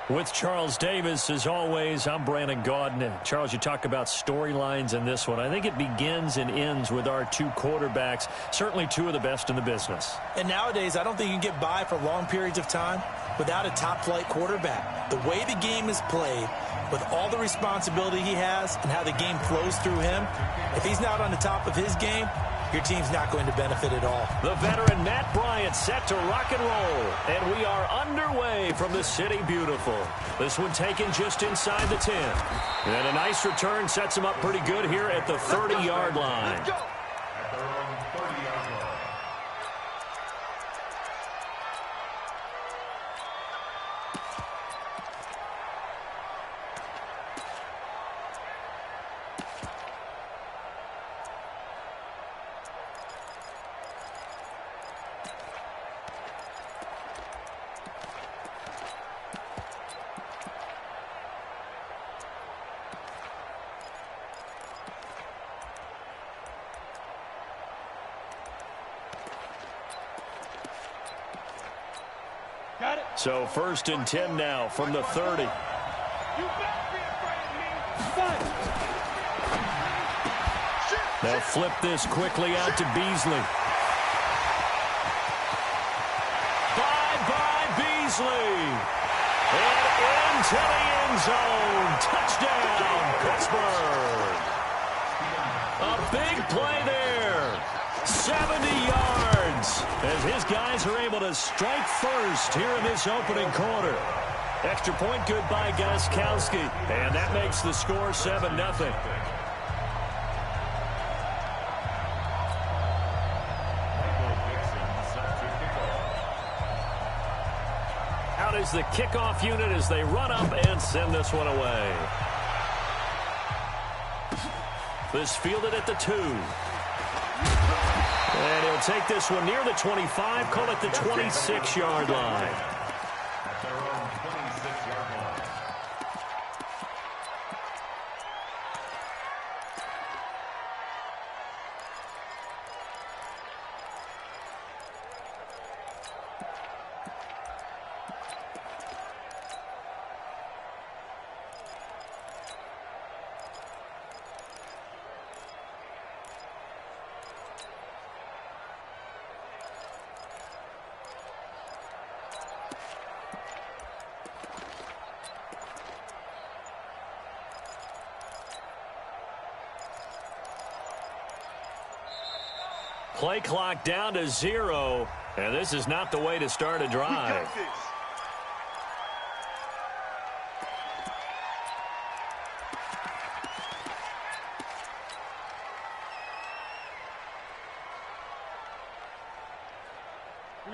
With Charles Davis, as always, I'm Brandon Gaudin. Charles, you talk about storylines in this one. I think it begins and ends with our two quarterbacks, certainly two of the best in the business. And nowadays, I don't think you can get by for long periods of time without a top-flight quarterback. The way the game is played, with all the responsibility he has and how the game flows through him, if he's not on the top of his game, your team's not going to benefit at all. The veteran Matt Bryant set to rock and roll. And we are underway from the City Beautiful. This one taken just inside the 10. And a nice return sets him up pretty good here at the 30-yard line. Let's go. So 1st and 10 now from the 30. They'll flip this quickly out to Beasley. Bye-bye, Beasley. And into the end zone. Touchdown, Pittsburgh. A big play there. 70 yards. As his guys are able to strike first here in this opening quarter. Extra point good by Gostkowski. And that makes the score 7-0. Out is the kickoff unit as they run up and send this one away. This fielded at the 2. And he'll take this one near the 25, call it the 26-yard line. Play clock down to 0, and this is not the way to start a drive.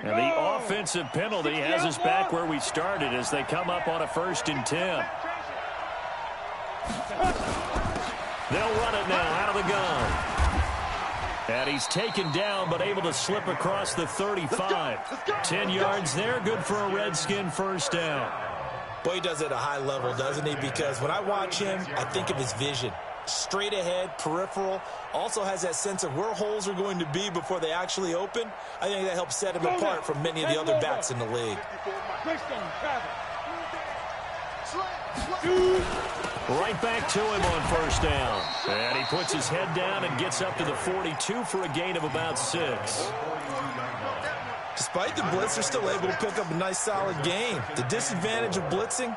And the offensive penalty has us back where we started as they come up on a 1st and 10. They'll run it now out of the gun. And he's taken down, but able to slip across the 35. 10 yards there, good for a Redskin first down. Boy, he does it at a high level, doesn't he? Because when I watch him, I think of his vision. Straight ahead, peripheral. Also has that sense of where holes are going to be before they actually open. I think that helps set him apart from many of the other backs in the league. Right back to him on first down. And he puts his head down and gets up to the 42 for a gain of about 6. Despite the blitz, they're still able to pick up a nice, solid gain. The disadvantage of blitzing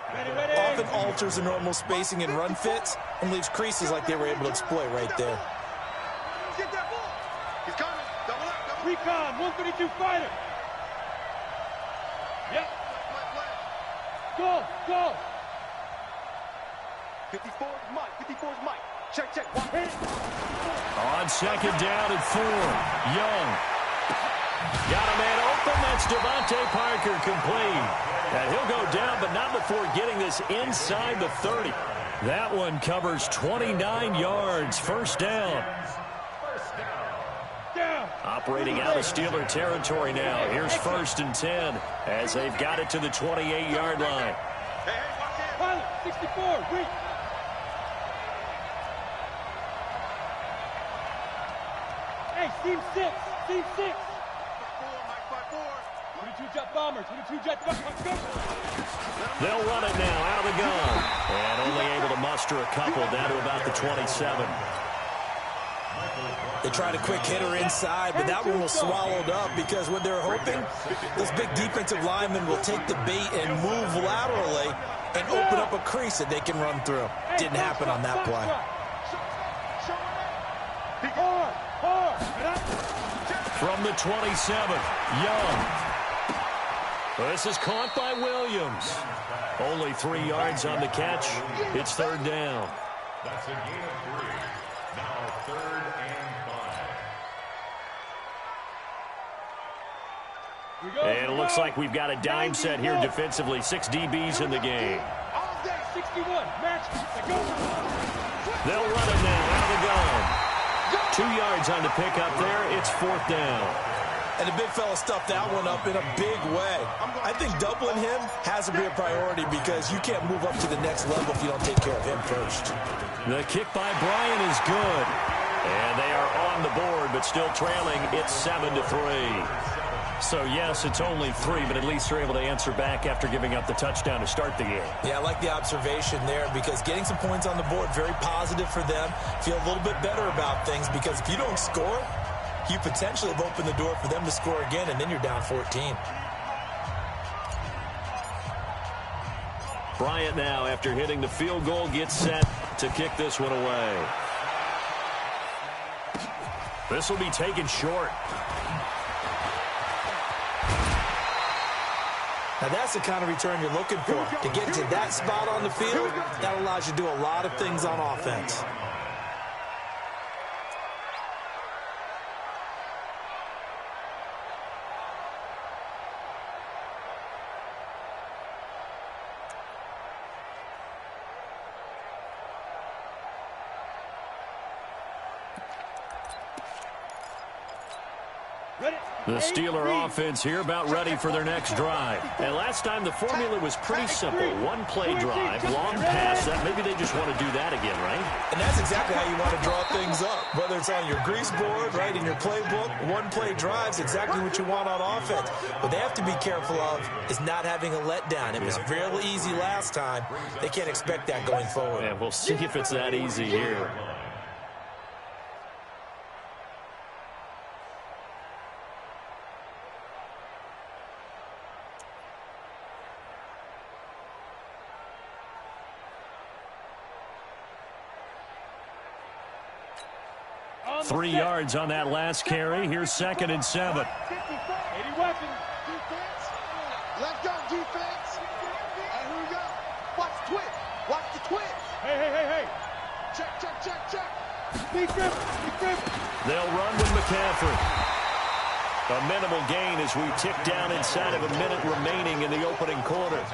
often alters the normal spacing and run fits and leaves creases like they were able to exploit right there. Get that ball. He's coming. Double up. Double up. Recon, 132 fighter. Yep. Go. 54 is Mike. 54 is Mike. Check. On second down and 4. Young. Got a man open. That's Devontae Parker complete. And he'll go down, but not before getting this inside the 30. That one covers 29 yards. First down. Operating out of Steeler territory now. Here's 1st and 10 as they've got it to the 28-yard line. Pilot, 64, wait. Hey, team 6. 22 jet bomber, 22 jet bomber. They'll run it now out of the gun. And only able to muster a couple down to about the 27. They tried a quick hitter inside, but that one was swallowed up because what they're hoping, this big defensive lineman will take the bait and move laterally and open up a crease that they can run through. Didn't happen on that play. From the 27, Young. This is caught by Williams. Only 3 yards on the catch. It's third down. That's a gain of 3. Now 3rd and 5. And it looks like we've got a dime set here defensively. 6 DBs in the game. 61, match. They'll run it now out of the gun. 2 yards on the pickup there. It's 4th down. And the big fella stuffed that one up in a big way. I think doubling him has to be a priority because you can't move up to the next level if you don't take care of him first. The kick by Bryant is good. And they are on the board, but still trailing. It's 7-3. So, yes, it's only 3, but at least they're able to answer back after giving up the touchdown to start the game. Yeah, I like the observation there because getting some points on the board, very positive for them. Feel a little bit better about things because if you don't score, you potentially have opened the door for them to score again, and then you're down 14. Bryant now, after hitting the field goal, gets set to kick this one away. This will be taken short. Now that's the kind of return you're looking for. To get to that spot on the field, that allows you to do a lot of things on offense. The Steeler offense here about ready for their next drive. And last time the formula was pretty simple. One play drive, long pass. That maybe they just want to do that again, right? And that's exactly how you want to draw things up. Whether it's on your grease board, right, in your playbook, one play drive's exactly what you want on offense. What they have to be careful of is not having a letdown. It was fairly easy last time. They can't expect that going forward. And we'll see if it's that easy here. Three yards on that last carry. Here's 2nd and 7. 80 weapons. Defense. Let's go, defense. And here we go. Watch the twist. Watch the twist. Hey. Check. Big grip. They'll run with McCaffrey. A minimal gain as we tick down inside of a minute remaining in the opening quarter.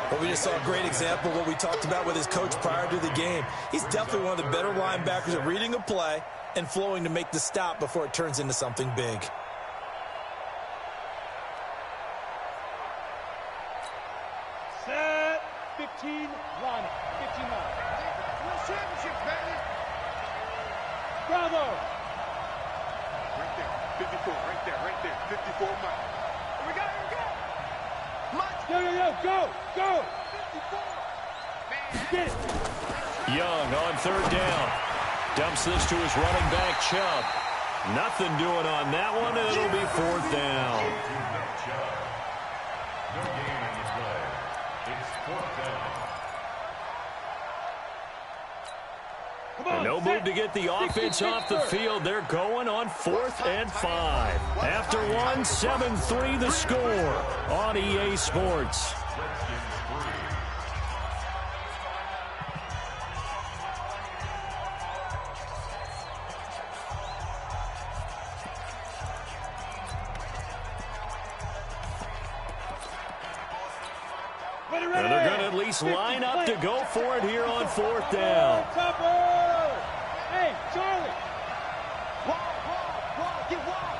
Well, we just saw a great example of what we talked about with his coach prior to the game. He's definitely one of the better linebackers at reading a play and flowing to make the stop before it turns into something big. Set. 15 line. 15 line. World championship, baby. Bravo. Right there. 54. Right there. 54 Mike. Here we go. Mike. Yo. Go. 54. Man. Get it. Young on 3rd down. Dumps this to his running back, Chubb. Nothing doing on that one, and it'll be 4th down. No gain on the play. It's 4th down. And no move to get the offense off the field. They're going on 4th and 5. After one, 7-3 the score on EA Sports. And they're going to at least line up to go for it here on 4th down. Hey, Charlie. Wall, get wall.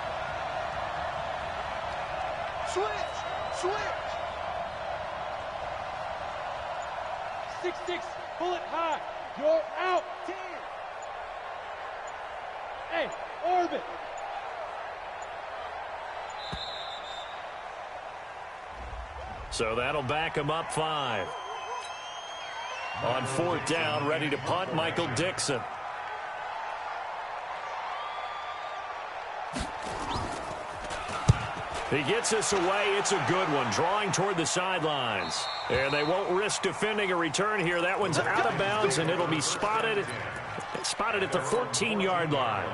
Switch. 6-6, bullet high. You're out. 10. Hey, orbit. So that'll back him up 5. On 4th down, ready to punt, Michael Dixon. He gets us away. It's a good one, drawing toward the sidelines. And they won't risk defending a return here. That one's out of bounds, and it'll be spotted at the 14-yard line.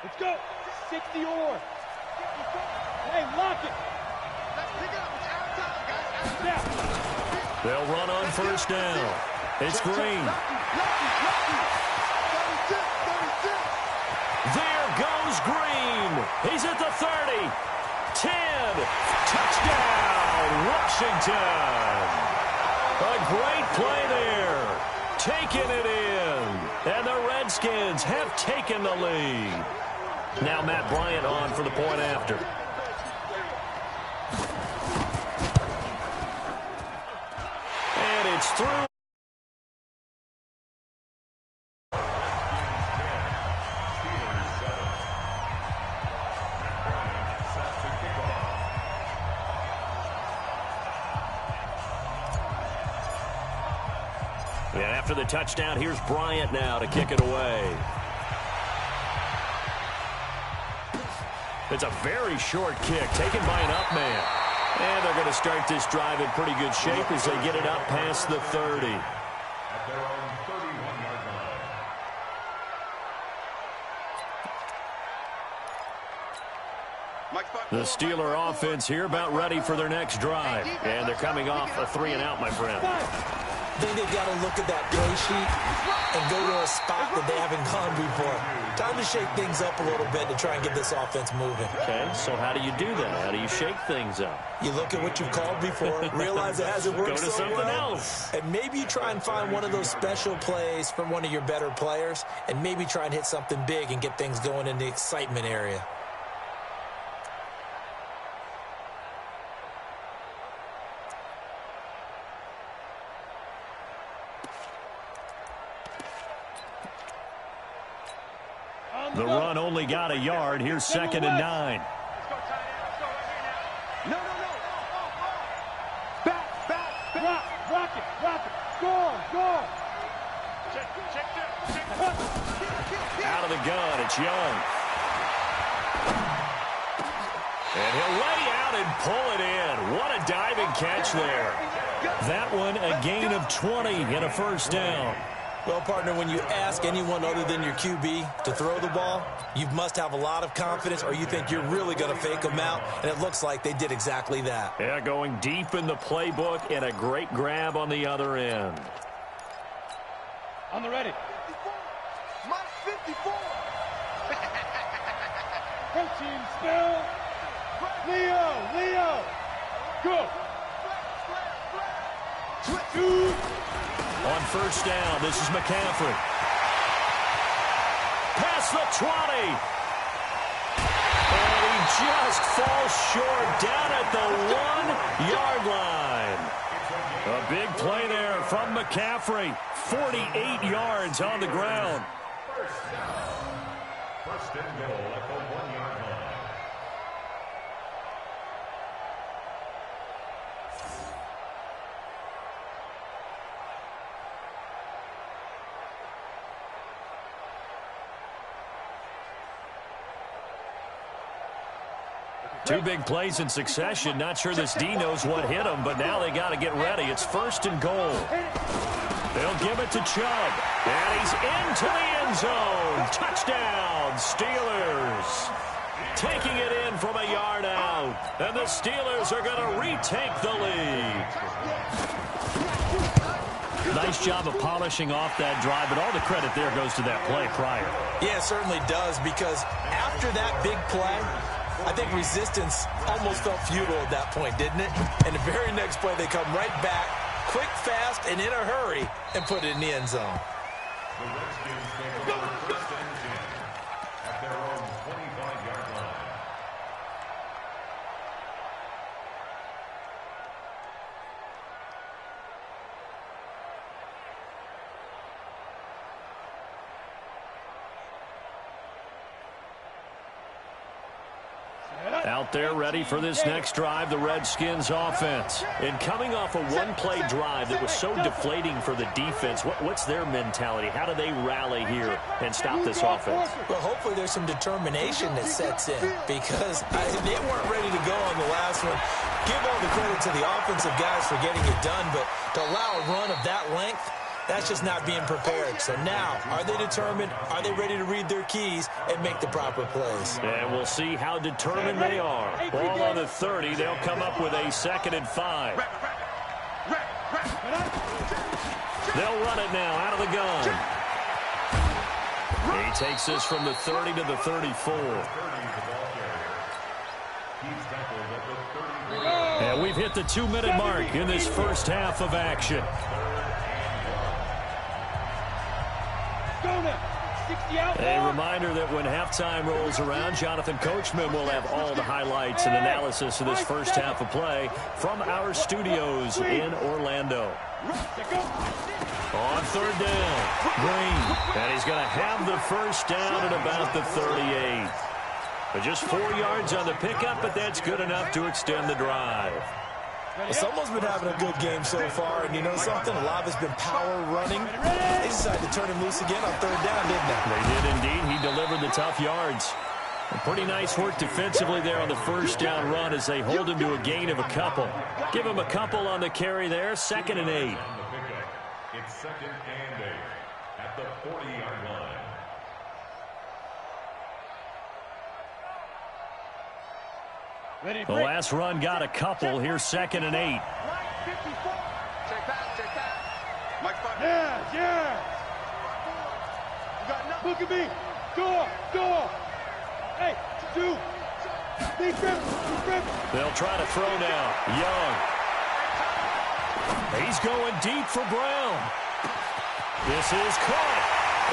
Let's go. 60 or. Hey, lock it. Let's pick it up. It's out of time, guys. Snap. They'll run on 1st down. It's Green. There goes Green. He's at the 30. 10. Touchdown, Washington. A great play there. Taking it in. And the Redskins have taken the lead. Now Matt Bryant on for the point after. And it's through. And after the touchdown, here's Bryant now to kick it away. It's a very short kick taken by an up man. And they're going to start this drive in pretty good shape as they get it up past the 30. At their own 31-yard line. The Steeler offense here about ready for their next drive. And they're coming off a 3-and-out, my friend. I think they've got to look at that play sheet and go to a spot that they haven't gone before. Time to shake things up a little bit to try and get this offense moving. Okay, so how do you do that? How do you shake things up? You look at what you've called before, realize it hasn't worked Go to so something well, else. and maybe you try and find one of those special plays from one of your better players, and maybe try and hit something big and get things going in the excitement area. The run only got a yard. Here's 2nd and 9. No. Back. Rock it. Score. Out of the gun, it's Young. And he'll lay out and pull it in. What a diving catch there. That one, a gain of 20 and a 1st down. Well, partner, when you ask anyone other than your QB to throw the ball, you must have a lot of confidence, or you think you're really going to fake them out, and it looks like they did exactly that. Yeah, going deep in the playbook and a great grab on the other end. On the ready. 54. Mike 54. Protein spill. Leo. Go. Shoot. On 1st down, this is McCaffrey. Past the 20. And he just falls short down at the 1-yard line. A big play there from McCaffrey. 48 yards on the ground. First and goal at the 1-yard line. Two big plays in succession. Not sure this D knows what hit him, but now they got to get ready. It's 1st and goal. They'll give it to Chubb. And he's into the end zone. Touchdown, Steelers. Taking it in from a yard out. And the Steelers are going to retake the lead. Nice job of polishing off that drive, but all the credit there goes to that play prior. Yeah, it certainly does, because after that big play, I think resistance almost felt futile at that point, didn't it? And the very next play, they come right back, quick, fast, and in a hurry, and put it in the end zone. The Redskins take over 1st and 10 at their own 25-yard line. out there ready for this next drive, the Redskins offense. And coming off a one-play drive that was so deflating for the defense, what's their mentality? How do they rally here and stop this offense? Well, hopefully there's some determination that sets in because they weren't ready to go on the last one. Give all the credit to the offensive guys for getting it done, but to allow a run of that length, that's just not being prepared. So now, are they determined? Are they ready to read their keys and make the proper plays? And we'll see how determined they are. Ball on the 30. They'll come up with a 2nd and 5. They'll run it now out of the gun. He takes this from the 30 to the 34. And we've hit the 2-minute mark in this first half of action. A reminder that when halftime rolls around, Jonathan Coachman will have all the highlights and analysis of this first half of play from our studios in Orlando. On 3rd down, Green. And he's going to have the first down at about the 38. But just 4 yards on the pickup, but that's good enough to extend the drive. Well, someone's been having a good game so far, and you know something? A lot of it's been power running. They decided to turn him loose again on 3rd down, didn't they? They did indeed. He delivered the tough yards. And pretty nice work defensively there on the first down run as they hold him to a gain of a couple. Give him a couple on the carry there, 2nd and 8. It's 2nd and 8 at the 40-yard line. The last run got a couple. Here's 2nd and 8. Yeah. You got nothing. Look at me. Go. Hey, two. Big grip. They'll try to throw now. Young. He's going deep for Brown. This is caught.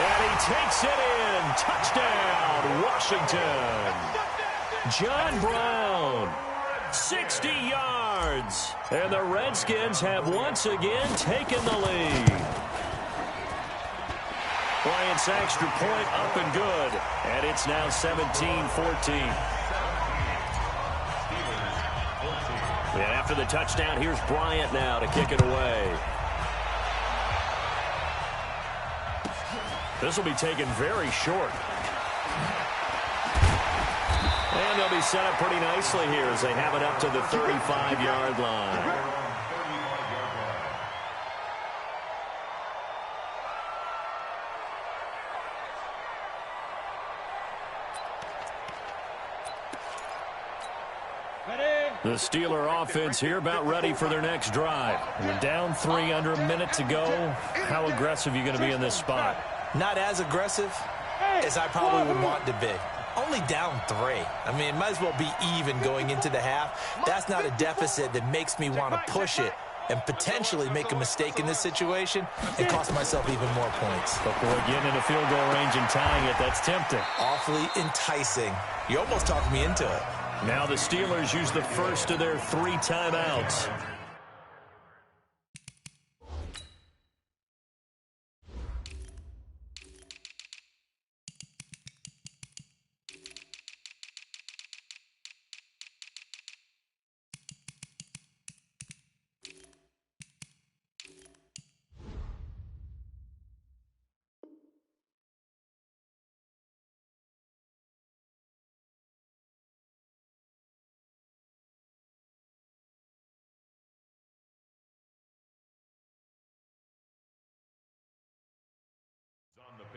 And he takes it in. Touchdown, Washington. John Brown, 60 yards. And the Redskins have once again taken the lead. Bryant's extra point up and good. And it's now 17-14. And after the touchdown, here's Bryant now to kick it away. This will be taken very short. And they'll be set up pretty nicely here as they have it up to the 35-yard line. The Steeler offense here about ready for their next drive. We're down 3 under a minute to go. How aggressive are you going to be in this spot? Not as aggressive as I probably would want to be. Only down 3. I mean, it might as well be even going into the half. That's not a deficit that makes me want to push it and potentially make a mistake in this situation and cost myself even more points. But boy, getting in a field goal range and tying it, that's tempting. Awfully enticing. You almost talked me into it. Now the Steelers use the first of their 3 timeouts.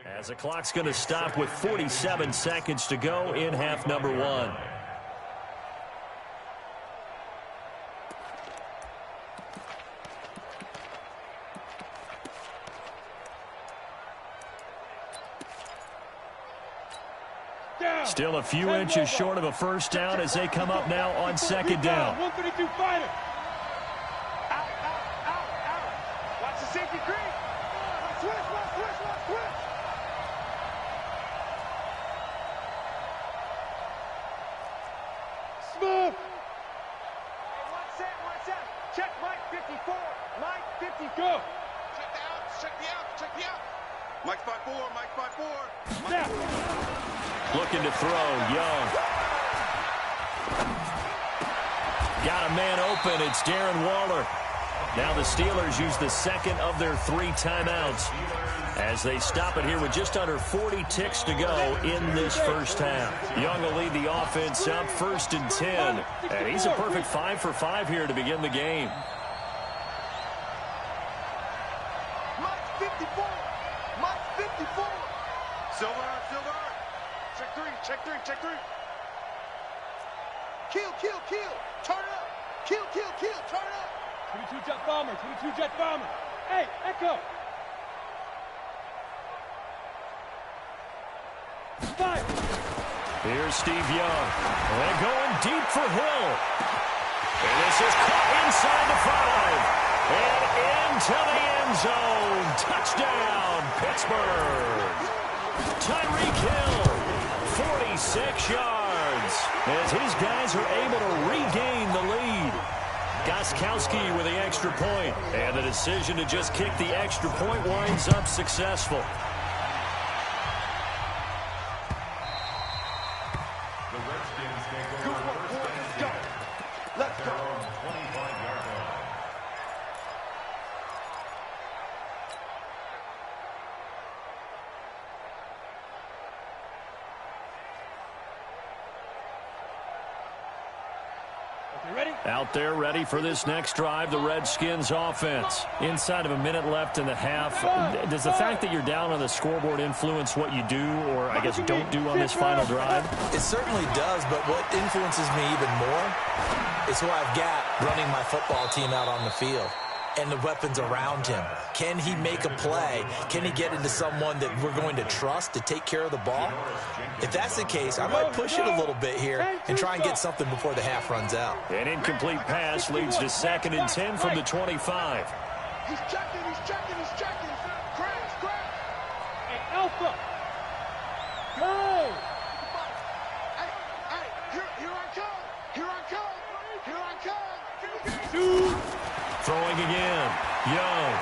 As the clock's going to stop with 47 seconds to go in half number 1. Still a few inches short of a first down as they come up now on 2nd down. 132 fighter. Out. Watch the safety creep. Switch. Smooth. Hey, one set. Check Mike 54. Mike 50. Go. Check the out. Mike 5-4. Looking to throw, Young. Got a man open. It's Darren Waller. Now the Steelers use the second of their 3 timeouts as they stop it here with just under 40 ticks to go in this first half. Young will lead the offense up 1st and 10. And he's a perfect 5 for 5 here to begin the game. Mike 54. Mike 54. Silver. Check 3. Check 3. Kill. Turn up. Kill. Turn up. 22 jet bomber. Hey, Echo. 5. Here's Steve Young. And going deep for Hill. And this is caught inside the 5. And into the end zone. Touchdown, Pittsburgh. Tyreek Hill, 46 yards. As his guys are able to regain the lead. Gostkowski with the extra point. And the decision to just kick the extra point winds up successful. Let's go. Out there ready for this next drive, the Redskins offense. Inside of a minute left in the half. Does the fact that you're down on the scoreboard influence what you do, or I guess don't do on this final drive? It certainly does, but what influences me even more is who I've got running my football team out on the field and the weapons around him. Can he make a play? Can he get into someone that we're going to trust to take care of the ball? If that's the case, I might push it a little bit here and try and get something before the half runs out. An incomplete pass leads to 2nd and 10 from the 25. He's checking. Crash. Hey, Alpha. Go. Hey, here I come. Shoot. Throwing again. Young.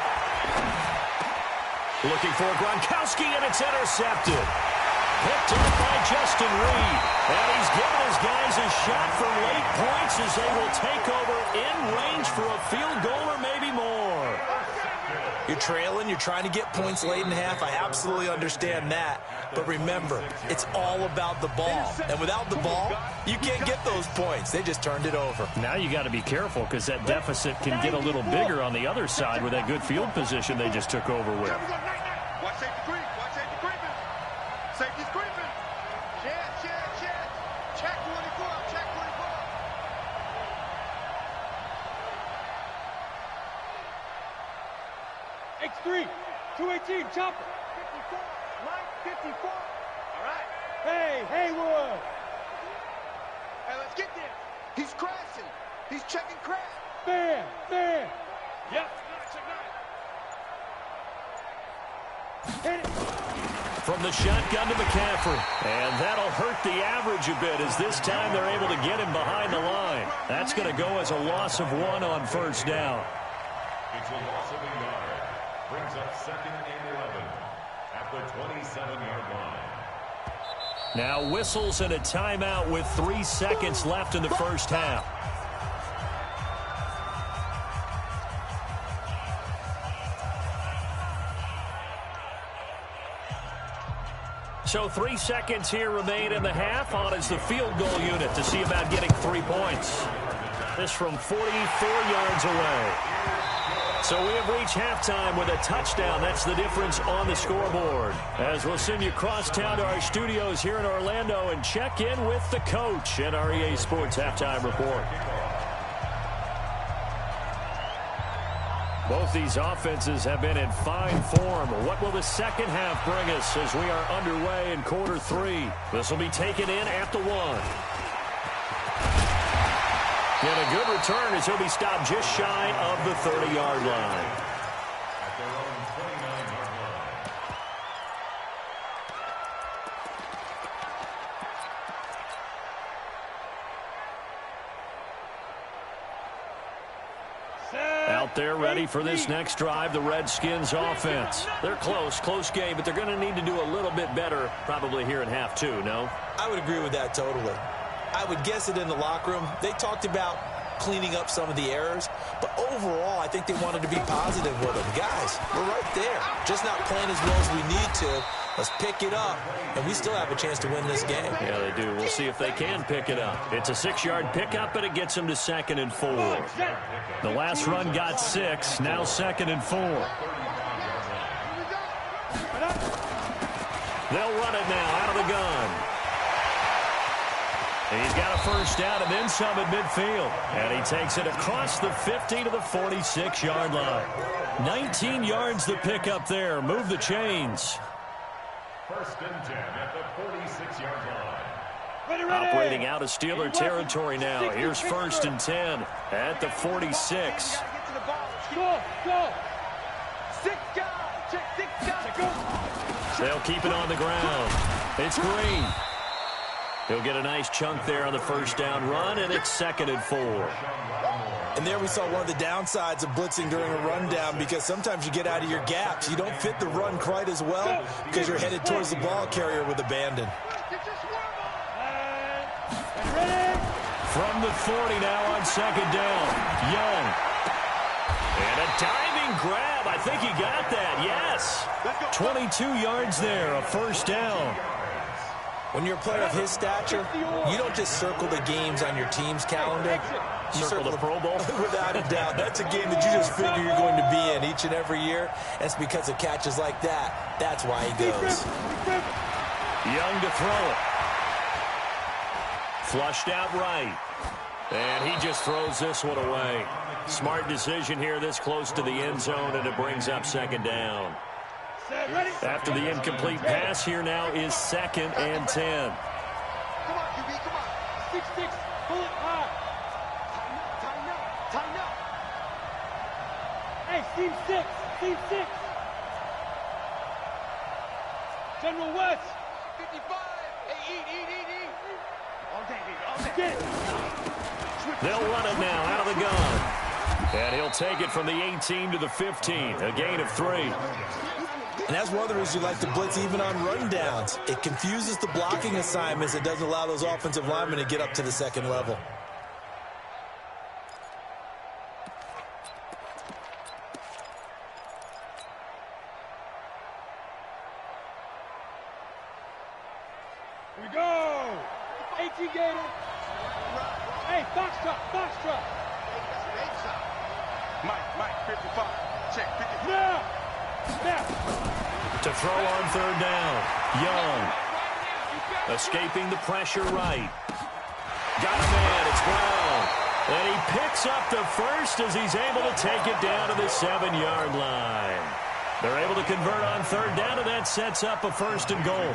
Looking for Gronkowski, and it's intercepted. Picked up by Justin Reed. And he's given his guys a shot for late points as they will take over in range for a field goal or maybe more. You're trailing, you're trying to get points late in half. I absolutely understand that. But remember, it's all about the ball. And without the ball, you can't get those points. They just turned it over. Now you got to be careful because that deficit can get a little bigger on the other side with that good field position they just took over with. Watch safety creeping. Safety's creeping. Check 24. X3. 218. Chopper. 54. Mike 54. All right. Hey, Haywood. Hey, let's get there. He's crashing. He's checking crash. Fan. Yep. Hit it. From the shotgun to McCaffrey. And that'll hurt the average a bit as this time they're able to get him behind the line. That's going to go as a loss of 1 on first down. It's a loss of a yard. Brings up 2nd and 11 at the 27-yard line. Now whistles and a timeout with 3 seconds left in the first half. So 3 seconds here remain in the half. On is the field goal unit to see about getting 3 points. This from 44 yards away. So we have reached halftime with a touchdown. That's the difference on the scoreboard. As we'll send you across town to our studios here in Orlando and check in with the coach at our EA Sports Halftime Report. Both these offenses have been in fine form. What will the second half bring us as we are underway in quarter 3? This will be taken in at the 1. And a good return as he'll be stopped just shy of the 30-yard line. At their own 29-yard line. Out there ready for this next drive, the Redskins offense. They're close game, but they're going to need to do a little bit better probably here in half 2, no? I would agree with that totally. I would guess it in the locker room. They talked about cleaning up some of the errors. But overall, I think they wanted to be positive with them. Guys, we're right there. Just not playing as well as we need to. Let's pick it up, and we still have a chance to win this game. Yeah, they do. We'll see if they can pick it up. It's a 6-yard pickup, and it gets them to 2nd and 4. The last run got 6, now 2nd and 4. They'll run it now out of the gun. And he's got a first down and then some at midfield. And he takes it across the 50 to the 46-yard line. 19 yards the pickup there. Move the chains. 1st and 10 at the 46-yard line. Ready. Operating out of Steeler territory now. Here's 1st and 10 at the 46. Go. 6 guys. Check 6 guys. Go. They'll keep it on the ground. It's Green. He'll get a nice chunk there on the first down run, and it's 2nd and 4. And there we saw one of the downsides of blitzing during a rundown, because sometimes you get out of your gaps. You don't fit the run quite as well because you're headed towards the ball carrier with abandon. From the 40 now on 2nd down. Young. And a diving grab. I think he got that. Yes. 22 yards there, a first down. When you're a player of his stature, you don't just circle the games on your team's calendar. You Circle the Pro Bowl? Without a doubt. That's a game that you just figure you're going to be in each and every year. And it's because of catches like that. That's why he goes. Young to throw it. Flushed out right. And he just throws this one away. Smart decision here this close to the end zone, and it brings up 2nd down. After the incomplete pass, here now is 2nd and 10. Come on, QB, come on. 6-6, pull it high. Tighten up. Hey, seam 6. General West. 55. Hey, eat. All day. They'll run it now out of the gun. And he'll take it from the 18 to the 15, a gain of 3. And that's one of the reasons you like to blitz even on rundowns. It confuses the blocking assignments. It doesn't allow those offensive linemen to get up to the second level. Here we go. 18 Gator. Hey, box truck. Mike, 55. Check, 50. Now. To throw on 3rd down. Young. Escaping the pressure right. Got a man. It's Brown. And he picks up the first as he's able to take it down to the 7-yard line. They're able to convert on 3rd down, and that sets up a 1st and goal.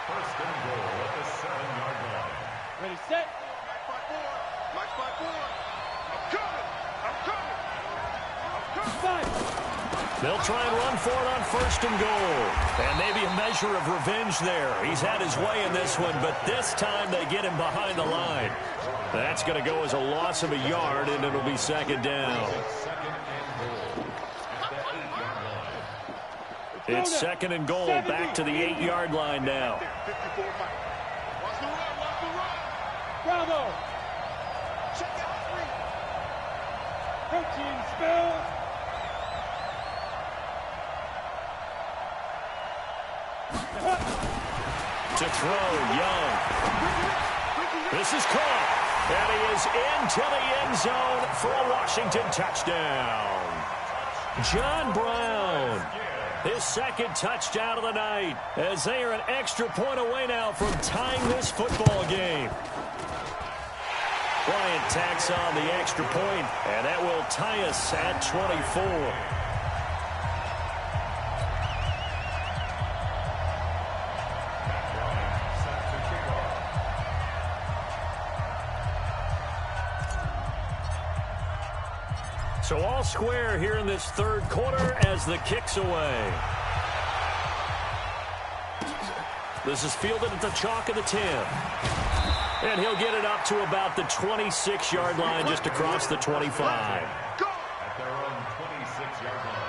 1st and goal at the 7-yard line. Ready, set. Mike 5-4. I'm coming. They'll try and run for it on 1st and goal. And maybe a measure of revenge there. He's had his way in this one, but this time they get him behind the line. That's going to go as a loss of a yard, and it'll be 2nd down. It's 2nd and goal, back to the 8-yard line now. Bravo. Check out 3. Protein spill. To throw, Young. This is caught. And he is into the end zone for a Washington touchdown. John Brown, his 2nd touchdown of the night, as they are an extra point away now from tying this football game. Bryant tacks on the extra point, and that will tie us at 24. So all square here in this 3rd quarter as the kick's away. This is fielded at the chalk of the 10. And he'll get it up to about the 26-yard line, just across the 25. At their own 26-yard line.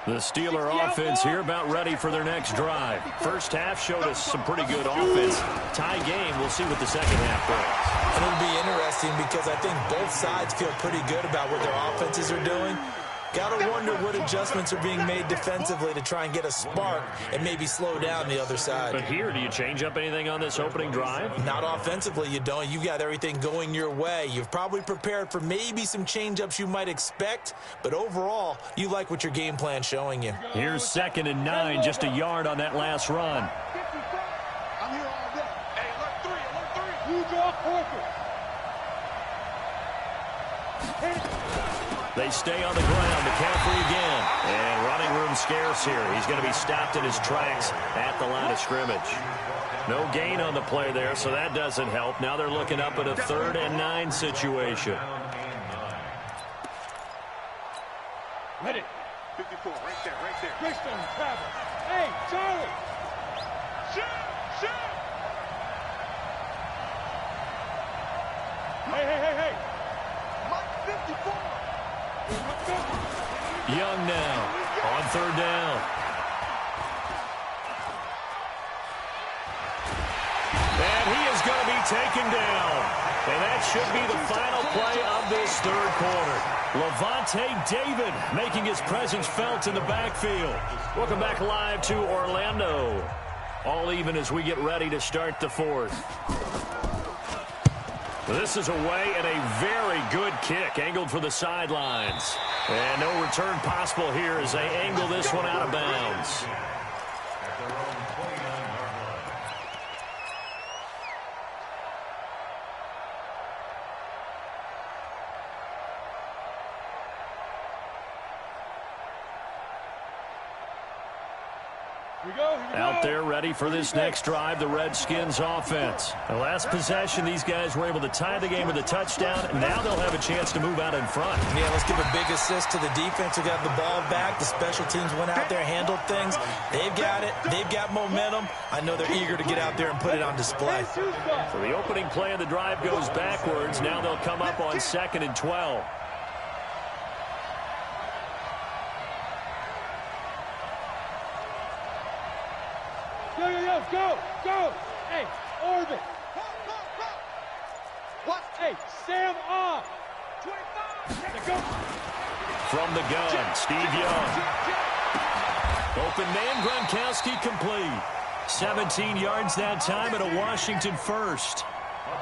The Steeler offense here about ready for their next drive. First half showed us some pretty good offense. Tie game. We'll see what the second half brings. And it'll be interesting because I think both sides feel pretty good about what their offenses are doing. Got to wonder what adjustments are being made defensively to try and get a spark and maybe slow down the other side. But here, do you change up anything on this opening drive? Not offensively, you don't. You've got everything going your way. You've probably prepared for maybe some change-ups you might expect, but overall, you like what your game plan's showing you. Here's 2nd and 9, just a yard on that last run. I'm here all day. Hey, alert 3. You draw corker. They stay on the ground. McCaffrey again. And running room scarce here. He's going to be stopped in his tracks at the line of scrimmage. No gain on the play there, so that doesn't help. Now they're looking up at a 3rd and 9 situation. Ready. 54, right there. Greystone, travel. Hey, Charlie. Shoot. Hey. Mike 54. Young now on 3rd down. And he is going to be taken down. And that should be the final play of this 3rd quarter. Lavonte David making his presence felt in the backfield. Welcome back live to Orlando. All even as we get ready to start the 4th. This is away and a very good kick angled for the sidelines. And no return possible here as they angle this one out of bounds. Out there ready for this next drive, the Redskins offense. The last possession, these guys were able to tie the game with a touchdown, and now they'll have a chance to move out in front. Yeah, let's give a big assist to the defense who got the ball back. The special teams went out there, handled things. They've got it. They've got momentum. I know they're eager to get out there and put it on display. So the opening play of the drive goes backwards. Now they'll come up on 2nd and 12. Go. Hey, Orbit. What? Hey, Sam off. 25. Go. From the gun, Steve Young. Open man, Gronkowski complete. 17 yards that time and a Washington first.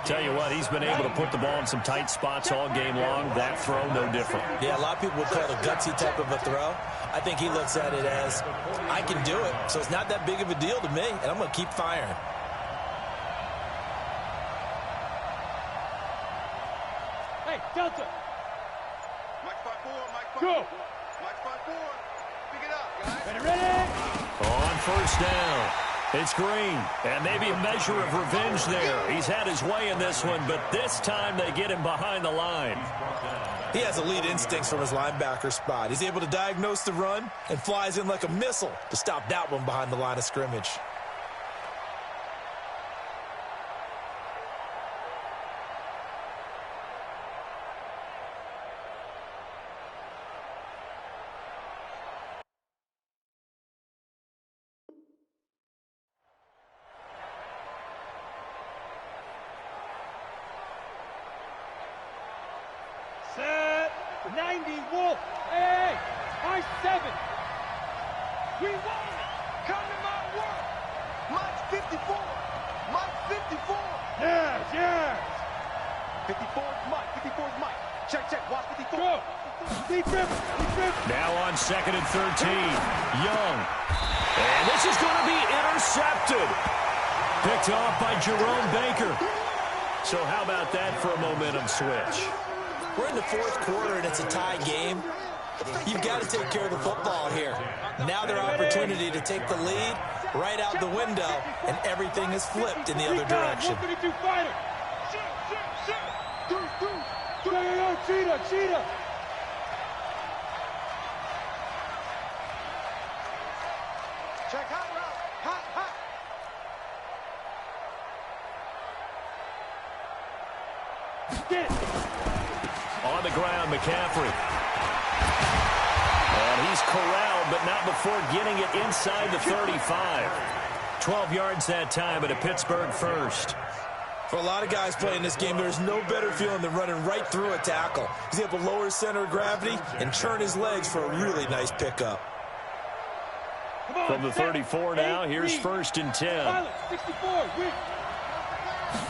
Tell you what, he's been able to put the ball in some tight spots all game long. That throw, no different. Yeah, a lot of people would call it a gutsy type of a throw. I think he looks at it as, I can do it, so it's not that big of a deal to me, and I'm going to keep firing. Hey, Delta. Mike 5-4, Go. Mike 5-4. Pick it up, guys. Ready? On 1st down. It's Green, and maybe a measure of revenge there. He's had his way in this one, but this time they get him behind the line. He has elite instincts from his linebacker spot. He's able to diagnose the run and flies in like a missile to stop that one behind the line of scrimmage. Set. 90 Wolf. Hey, my 7. We won it. Come to my work. Mike 54. Mike 54. Yes. 54 is Mike. 54 is Mike. Check. Watch 54. Go. Deep rip. Now on 2nd and 13. Young. And this is going to be intercepted. Picked off by Jerome Baker. So how about that for a momentum switch? We're in the 4th quarter, and it's a tie game. You've got to take care of the football here. Now their opportunity to take the lead right out the window, and everything is flipped in the other direction. Cheetah. Check hot route. Hot. Get it. On the ground, McCaffrey. And he's corralled, but not before getting it inside the 35. 12 yards that time, and a Pittsburgh first. For a lot of guys playing this game, there's no better feeling than running right through a tackle. He's able to lower his center of gravity and churn his legs for a really nice pickup. From the 34 now, here's 1st and 10. 64,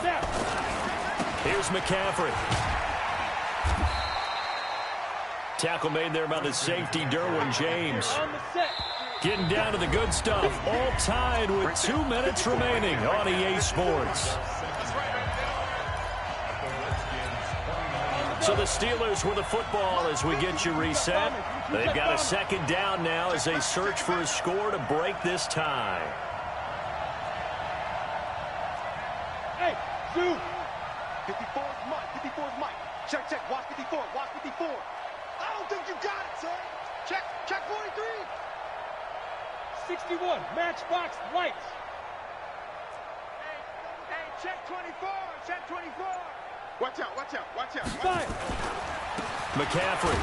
snap. Here's McCaffrey. Tackle made there by the safety, Derwin James. On the set. Getting down to the good stuff. All tied with 2 minutes remaining on EA Sports. So the Steelers with the football as we get you reset. They've got a 2nd down now as they search for a score to break this tie. Hey, shoot. 54 is Mike. 54 is Mike. Check, check. Watch 54. Watch 54. I don't think you got it, son. Check 43. 61, matchbox lights. Hey, check 24. Check 24. Watch out, watch out, watch out. Fire. McCaffrey.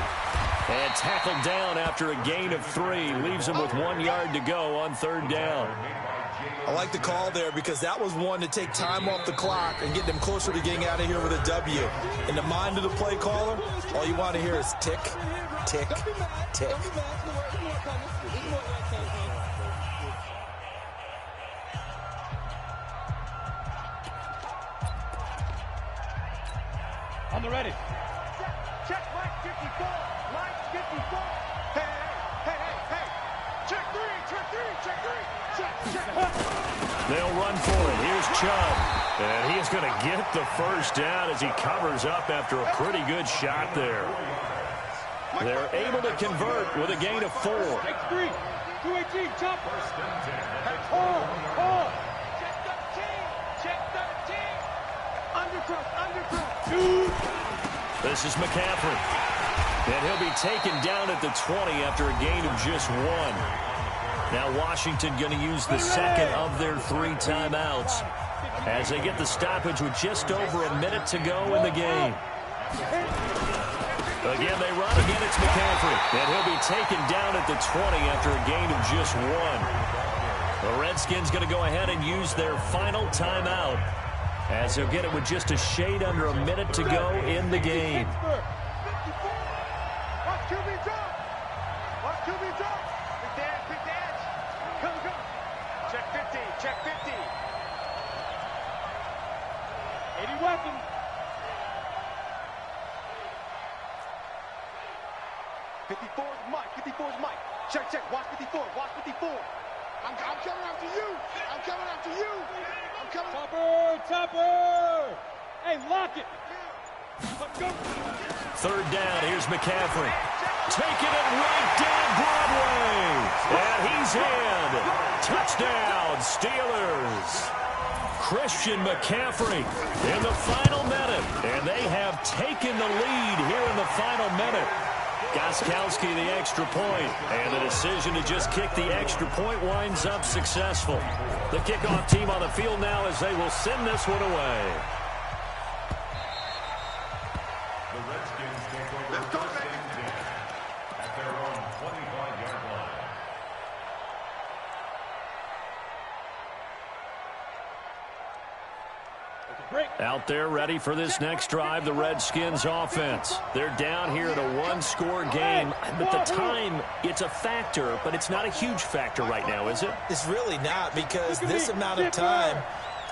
And tackled down after a gain of 3. Leaves him with 1 yard to go on 3rd down. I like the call there because that was one to take time off the clock and get them closer to getting out of here with a W. In the mind of the play caller, all you want to hear is tick, tick, tick. On the ready. Check Mike 54. Mike 54. Hey. Check 3. Check. They'll run for it. Here's Chubb. And he's going to get the 1st down as he covers up after a pretty good shot there. They're able to convert with a gain of 4. X3. 218, chopper. Hold. Check 13. Undercross. This is McCaffrey. And he'll be taken down at the 20 after a gain of just 1. Now Washington going to use the 2nd of their 3 timeouts as they get the stoppage with just over a minute to go in the game. Again, they run. Again, it's McCaffrey. And he'll be taken down at the 20 after a gain of just 1. The Redskins going to go ahead and use their final timeout as they'll get it with just a shade under a minute to go in the game. Watch QB drop. Big dad. Come. Check 50. 80 weapons. Mike. 54 is Mike. Check. Watch 54. I'm coming after you. Topper. Hey, lock it. Let's go. 3rd down. Here's McCaffrey. Taking it right down Broadway. And he's in. Touchdown, Steelers. Christian McCaffrey in the final minute. And they have taken the lead here in the final minute. Gostkowski the extra point, and the decision to just kick the extra point winds up successful. The kickoff team on the field now as they will send this one away. The Redskins take over 1st and 10 at their own 25-yard line. Out there ready for this next drive, the Redskins offense. They're down here in a 1-score game, but the time, it's a factor, but it's not a huge factor right now, is it? It's really not, because this amount of time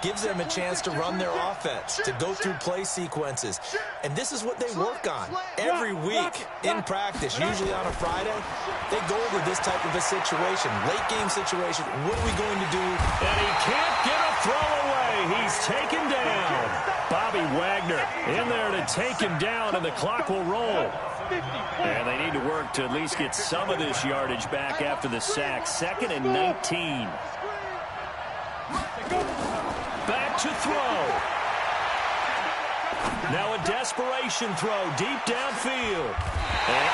gives them a chance to run their offense, to go through play sequences. And this is what they work on every week in practice, usually on a Friday. They go over this type of a situation, late game situation. What are we going to do? And he can't get a throw away. He's taken down. Bobby Wagner in there to take him down, and the clock will roll. And they need to work to at least get some of this yardage back after the sack. 2nd and 19. Back to throw. Now a desperation throw deep downfield. And